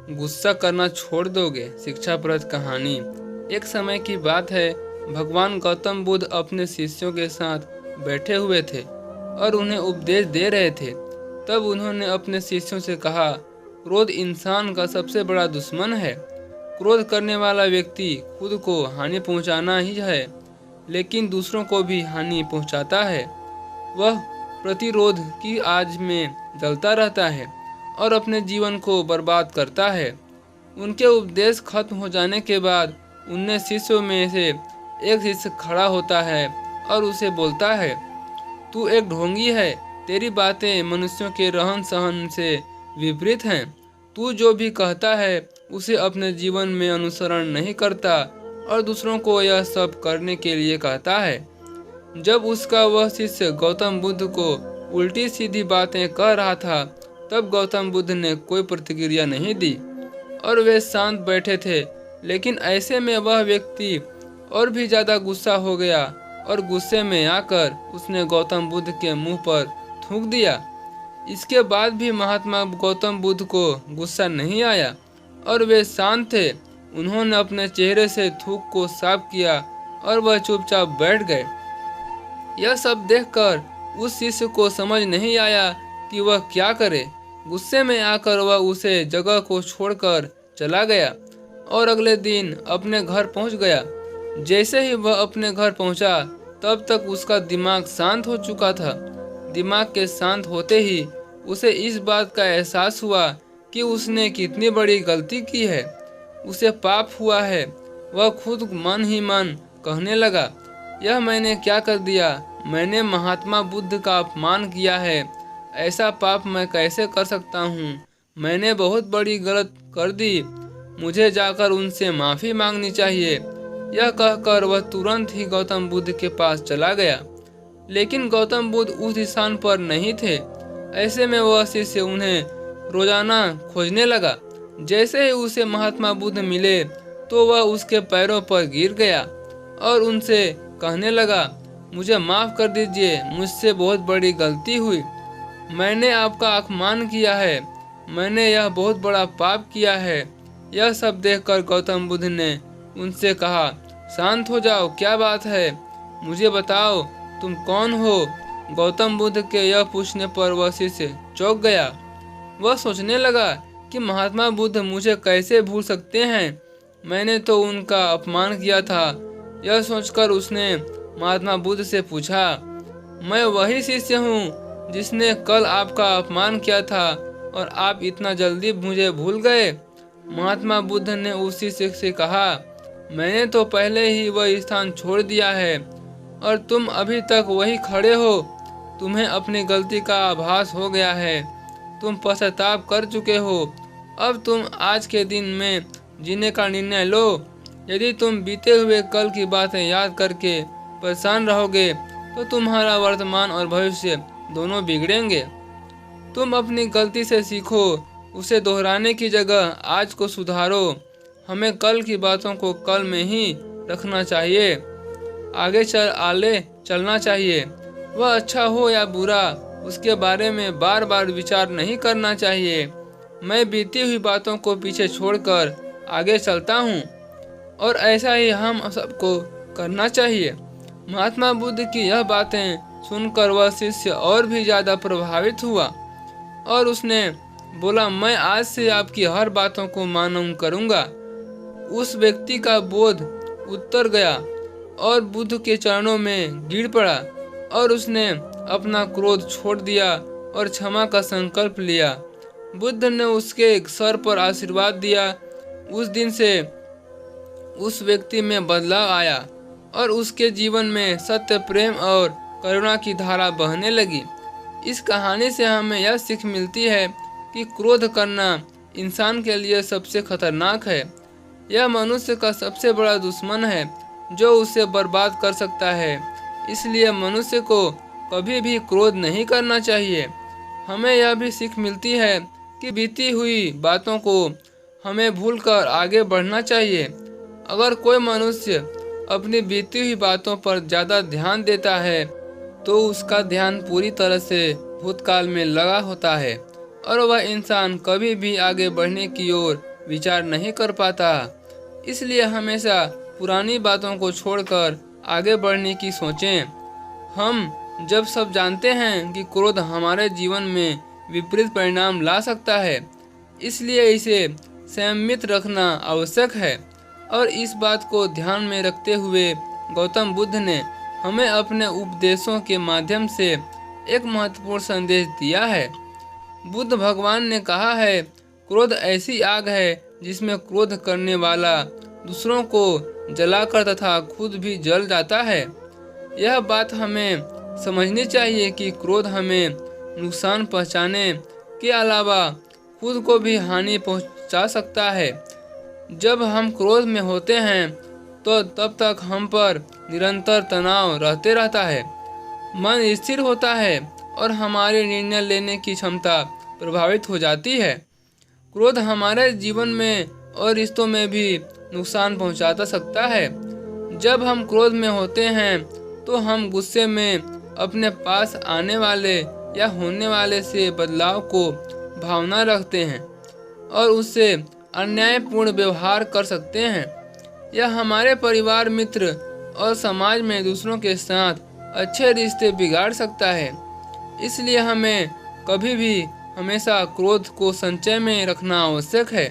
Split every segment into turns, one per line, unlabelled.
गुस्सा करना छोड़ दोगे। शिक्षाप्रद कहानी। एक समय की बात है, भगवान गौतम बुद्ध अपने शिष्यों के साथ बैठे हुए थे और उन्हें उपदेश दे रहे थे। तब उन्होंने अपने शिष्यों से कहा, क्रोध इंसान का सबसे बड़ा दुश्मन है। क्रोध करने वाला व्यक्ति खुद को हानि पहुंचाना ही है, लेकिन दूसरों को भी हानि पहुंचाता है। वह प्रतिरोध की आग में जलता रहता है और अपने जीवन को बर्बाद करता है। उनके उपदेश खत्म हो जाने के बाद उनने शिष्यों में से एक शिष्य खड़ा होता है और उसे बोलता है, तू एक ढोंगी है। तेरी बातें मनुष्यों के रहन सहन से विपरीत हैं। तू जो भी कहता है उसे अपने जीवन में अनुसरण नहीं करता और दूसरों को यह सब करने के लिए कहता है। जब उसका वह शिष्य गौतम बुद्ध को उल्टी सीधी बातें कह रहा था, तब गौतम बुद्ध ने कोई प्रतिक्रिया नहीं दी और वे शांत बैठे थे। लेकिन ऐसे में वह व्यक्ति और भी ज्यादा गुस्सा हो गया और गुस्से में आकर उसने गौतम बुद्ध के मुंह पर थूक दिया। इसके बाद भी महात्मा गौतम बुद्ध को गुस्सा नहीं आया और वे शांत थे। उन्होंने अपने चेहरे से थूक को साफ किया और वह चुपचाप बैठ गए। यह सब देखकर उस शिष्य को समझ नहीं आया कि वह क्या करे। गुस्से में आकर वह उसे जगह को छोड़कर चला गया और अगले दिन अपने घर पहुंच गया। जैसे ही वह अपने घर पहुंचा, तब तक उसका दिमाग शांत हो चुका था। दिमाग के शांत होते ही उसे इस बात का एहसास हुआ कि उसने कितनी बड़ी गलती की है। उसे पाप हुआ है। वह खुद मन ही मन कहने लगा, यह मैंने क्या कर दिया? मैंने महात्मा बुद्ध का अपमान किया है। ऐसा पाप मैं कैसे कर सकता हूँ? मैंने बहुत बड़ी गलत कर दी। मुझे जाकर उनसे माफ़ी मांगनी चाहिए। यह कहकर वह तुरंत ही गौतम बुद्ध के पास चला गया। लेकिन गौतम बुद्ध उस स्थान पर नहीं थे। ऐसे में वह शिष्य उन्हें रोजाना खोजने लगा। जैसे ही उसे महात्मा बुद्ध मिले तो वह उसके पैरों पर गिर गया और उनसे कहने लगा, मुझे माफ़ कर दीजिए, मुझसे बहुत बड़ी गलती हुई। मैंने आपका अपमान किया है। मैंने यह बहुत बड़ा पाप किया है। यह सब देखकर गौतम बुद्ध ने उनसे कहा, शांत हो जाओ, क्या बात है? मुझे बताओ, तुम कौन हो? गौतम बुद्ध के यह पूछने पर वह शिष्य चौंक गया। वह सोचने लगा कि महात्मा बुद्ध मुझे कैसे भूल सकते हैं? मैंने तो उनका अपमान किया था। यह सोचकर उसने महात्मा बुद्ध से पूछा, मैं वही शिष्य हूँ जिसने कल आपका अपमान किया था और आप इतना जल्दी मुझे भूल गए? महात्मा बुद्ध ने उस शिष्य से कहा, मैंने तो पहले ही वह स्थान छोड़ दिया है और तुम अभी तक वही खड़े हो। तुम्हें अपनी गलती का आभास हो गया है। तुम पश्चाताप कर चुके हो। अब तुम आज के दिन में जीने का निर्णय लो। यदि तुम बीते हुए कल की बातें याद करके परेशान रहोगे तो तुम्हारा वर्तमान और भविष्य दोनों बिगड़ेंगे। तुम अपनी गलती से सीखो, उसे दोहराने की जगह आज को सुधारो। हमें कल की बातों को कल में ही रखना चाहिए। आगे चलना चाहिए। वह अच्छा हो या बुरा, उसके बारे में बार बार विचार नहीं करना चाहिए। मैं बीती हुई बातों को पीछे छोड़कर आगे चलता हूँ और ऐसा ही हम सबको करना चाहिए। महात्मा बुद्ध की यह बातें सुनकर वह शिष्य और भी ज्यादा प्रभावित हुआ और उसने बोला, मैं आज से आपकी हर बातों को मानूं करूँगा। उस व्यक्ति का बोध उतर गया और बुद्ध के चरणों में गिर पड़ा और उसने अपना क्रोध छोड़ दिया और क्षमा का संकल्प लिया। बुद्ध ने उसके सर पर आशीर्वाद दिया। उस दिन से उस व्यक्ति में बदलाव आया और उसके जीवन में सत्य, प्रेम और करुणा की धारा बहने लगी। इस कहानी से हमें यह सीख मिलती है कि क्रोध करना इंसान के लिए सबसे खतरनाक है। यह मनुष्य का सबसे बड़ा दुश्मन है जो उसे बर्बाद कर सकता है। इसलिए मनुष्य को कभी भी क्रोध नहीं करना चाहिए। हमें यह भी सीख मिलती है कि बीती हुई बातों को हमें भूलकर आगे बढ़ना चाहिए। अगर कोई मनुष्य अपनी बीती हुई बातों पर ज़्यादा ध्यान देता है तो उसका ध्यान पूरी तरह से भूतकाल में लगा होता है और वह इंसान कभी भी आगे बढ़ने की ओर विचार नहीं कर पाता। इसलिए हमेशा पुरानी बातों को छोड़कर आगे बढ़ने की सोचें। हम जब सब जानते हैं कि क्रोध हमारे जीवन में विपरीत परिणाम ला सकता है, इसलिए इसे संयमित रखना आवश्यक है। और इस बात को ध्यान में रखते हुए गौतम बुद्ध ने हमें अपने उपदेशों के माध्यम से एक महत्वपूर्ण संदेश दिया है। बुद्ध भगवान ने कहा है, क्रोध ऐसी आग है जिसमें क्रोध करने वाला दूसरों को जलाकर तथा खुद भी जल जाता है। यह बात हमें समझनी चाहिए कि क्रोध हमें नुकसान पहुंचाने के अलावा खुद को भी हानि पहुंचा सकता है। जब हम क्रोध में होते हैं तो तब तक हम पर निरंतर तनाव रहता है, मन स्थिर होता है और हमारे निर्णय लेने की क्षमता प्रभावित हो जाती है। क्रोध हमारे जीवन में और रिश्तों में भी नुकसान पहुंचा सकता है। जब हम क्रोध में होते हैं तो हम गुस्से में अपने पास आने वाले या होने वाले से बदलाव को भावना रखते हैं और उससे अन्यायपूर्ण व्यवहार कर सकते हैं। यह हमारे परिवार, मित्र और समाज में दूसरों के साथ अच्छे रिश्ते बिगाड़ सकता है। इसलिए हमें कभी भी हमेशा क्रोध को संचय में रखना आवश्यक है।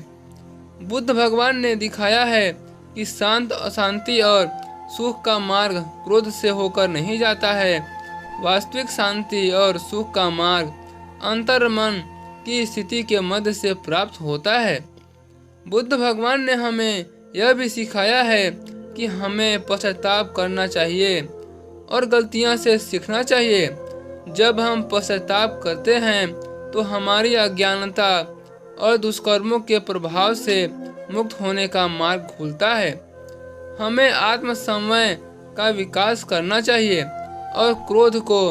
बुद्ध भगवान ने दिखाया है कि शांति और सुख का मार्ग क्रोध से होकर नहीं जाता है। वास्तविक शांति और सुख का मार्ग अंतर्मन की स्थिति के मध्य से प्राप्त होता है। बुद्ध भगवान ने हमें यह भी सिखाया है कि हमें पश्चाताप करना चाहिए और गलतियां से सीखना चाहिए। जब हम पश्चाताप करते हैं तो हमारी अज्ञानता और दुष्कर्मों के प्रभाव से मुक्त होने का मार्ग खुलता है। हमें आत्मसंयम का विकास करना चाहिए और क्रोध को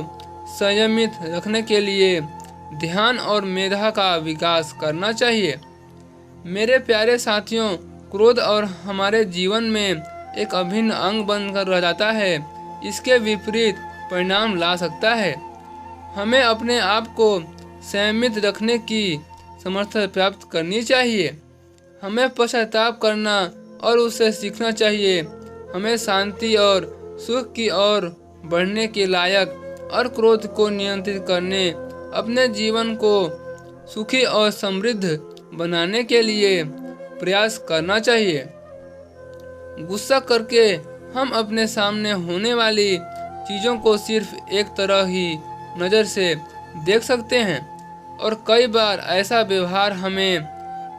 संयमित रखने के लिए ध्यान और मेधा का विकास करना चाहिए। मेरे प्यारे साथियों, क्रोध और हमारे जीवन में एक अभिन्न अंग बनकर रह जाता है। इसके विपरीत परिणाम ला सकता है। हमें अपने आप को संयमित रखने की समर्थ प्राप्त करनी चाहिए। हमें पश्चाताप करना और उससे सीखना चाहिए। हमें शांति और सुख की ओर बढ़ने के लायक और क्रोध को नियंत्रित करने, अपने जीवन को सुखी और समृद्ध बनाने के लिए प्रयास करना चाहिए। गुस्सा करके हम अपने सामने होने वाली चीज़ों को सिर्फ एक तरह ही नज़र से देख सकते हैं और कई बार ऐसा व्यवहार हमें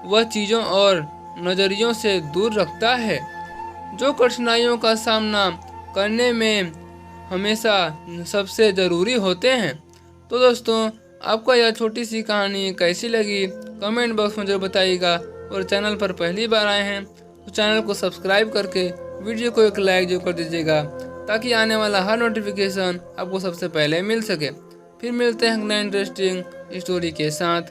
वह चीज़ों और नज़रियों से दूर रखता है जो कठिनाइयों का सामना करने में हमेशा सबसे ज़रूरी होते हैं। तो दोस्तों, आपको यह छोटी सी कहानी कैसी लगी कमेंट बॉक्स में जरूर बताइएगा। और चैनल पर पहली बार आए हैं तो चैनल को सब्सक्राइब करके वीडियो को एक लाइक जरूर कर दीजिएगा ताकि आने वाला हर नोटिफिकेशन आपको सबसे पहले मिल सके। फिर मिलते हैं नए इंटरेस्टिंग स्टोरी के साथ।